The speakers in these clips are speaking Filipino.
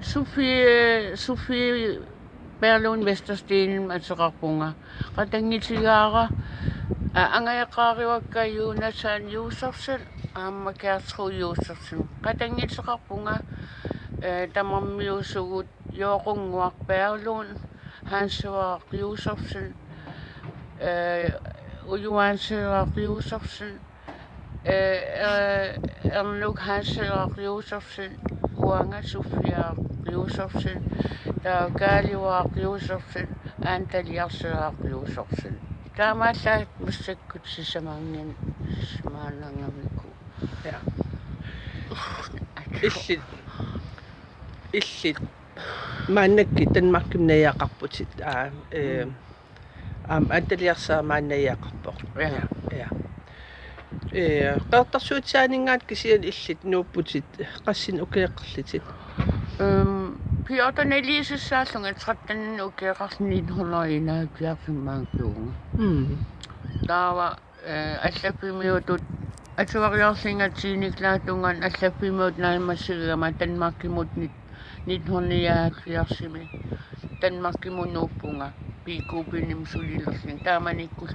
Sufi Perlon Vestastin at saka punga. Katangit sigara. Angayakari wag kayo na sa Yusufsen. Magkasro Yusufsen. Katangit saka punga. Tamam Yusugut. Yokong wak Perlon. Hanswak Yusufsen. Uyuan siwak Yusufsen. Ernuk Hanswak Yusufsen. Kuanga Sufia Yusufsen. Kaliwak Yusufsen. Antaliarsiwak Yusufsen. Tama sa masakot si samangin manangamiku. Ja. Illit maannakki tanmarkim nayaqarputit antaliarsaa maannayaqarpoq. Ja. Qeertarsuutsaanингаат кисиан илlit nuupputit qassin ukeeqqerlitit. Piota nelisissaallunga trattan ukeeqarniit honoriinaakiarsimmaankiunga. Taava allapimiutut atuariarlingatiiniklaatuungan allapimiut naamassigiama tanmarkimut nit horniaatiarsimi tanmarkimunuuppunga piikuupinim sulilerling taamanikkus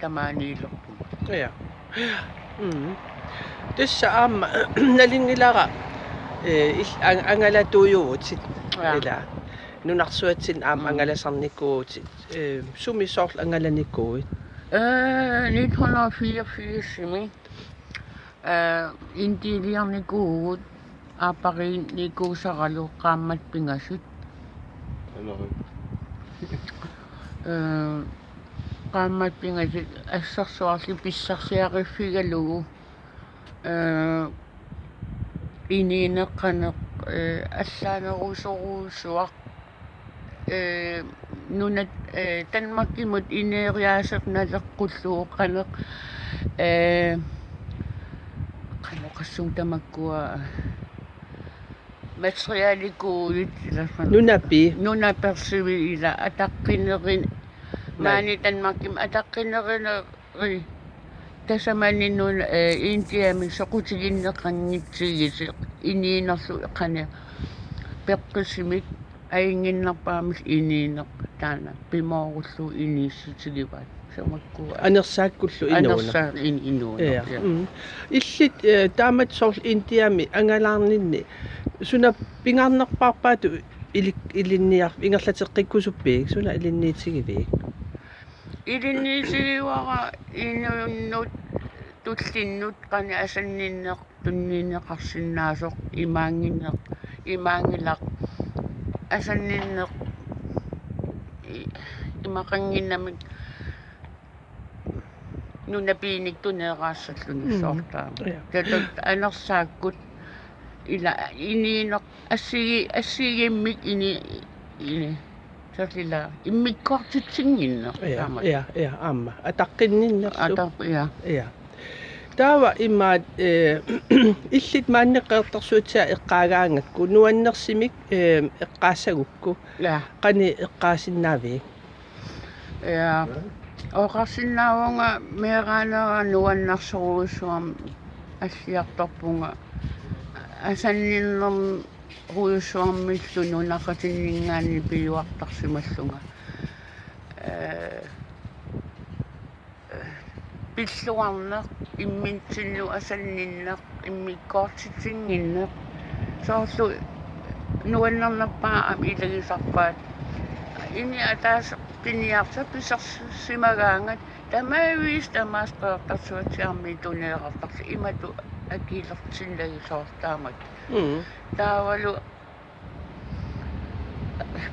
tamaaniilorpuma. Ja. Tässä aamma nalingilara angalatuujuutit ila nunarsuatsin angalasarnikuutit sumisorl angalanikuut. Nit honorifiafiissimi intiiliarnikuugut aaparinnikuusaralu qaammat pingasit qaammat pingasit assarsuarli pissarsiariffigalugu iniineqqaneq allaaneruusoruussuaq nunat tanmakkimut ineeriaaseq naleqqullugu qaneq qassung tamakkua materiaalikuuit nunapersivi ila ataqqinnerin maani tanmakkim ataqqinerineri tasamaninun intiami soqutiginneqanngitsigisiq iniinerlu qane peqqissimik ainginnerpaamil iniineq taana pimoorullu iniissitigivat samakkua anersaakkullu inuuna illit taamat sorl intiami angalaarninni suna pingaarnerpaarpaatu ilinniar ingerlateqqikkusuppiik suna ilinniitigiviik ilinniitigiwara inuunnut tullinnut qani asanninneq tunniinneqarsinnaasoq imaangilaq asanninneq imaqanginnamik nunapiinik tuneeraassalluni soortaama tatut anersaakkut ila iniineq assigimmik ini sallila immikkuartitsinginneq taamat ja amma ataqqinninnerlu ja taava imaat illit maanneqeertarsuutsaa eqqaagaangakku nuannersimik eqqaassagukku qani eqqaasinnaavik ja oqarsinnaavunga meeqaanera nuannarsoruussuam аллиарторпунга асанниннерм руйуссуармиллу нунақатиннингаани пиуартарсималлунга пиллуарнеқ имминтсиллу асанниннеқ иммиккоортитсингиннеқ соорлу нуаннернаппаа ам илагисарпаат ини атаас пиниарса писарсимагаангат тамаавис тамаасқеэртарсуатсиарми тунеэқартарси имату акилертсиллагисоортаамат таавалу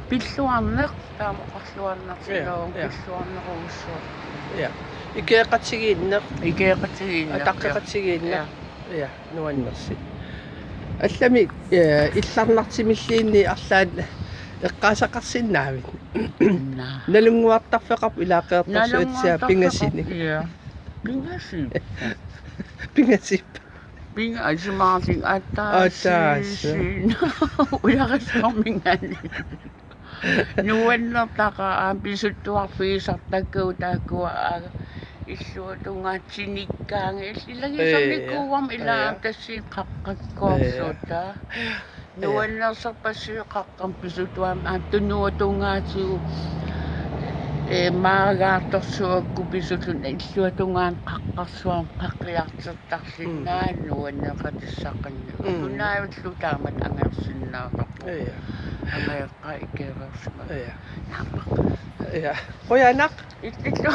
пиллуарнеқ таамоқарлуарнартилоо пиллуарнеруussуа ja икеэқатсигииннеқ атаққеқатсигииннеқ ja нуаннерси аллами илларнартимиллиинни арлаат эққаасақарсиннаавит налунгуартарфеқарп илаақеэртарсуатсиа пингасини пингасип Binga ajmaling atas. Uyakasomingani. Nuwan taka bisutuak fisat takau isutunga chinikang ilagi sa nikuwam ila tasi kakakosota. nuannersarpassiuqaqqam tunuatungaatigu maagaartorsuakku pisullun illuatungaan qaqqarsuam qaqqiartertarlinnaat nuanneqatissaqannu tunnaavullu taamat angersinnaaqarpu Iya. angeqqa ikeerursuma Iya. naapaq Iya. Kuya anak, ittillu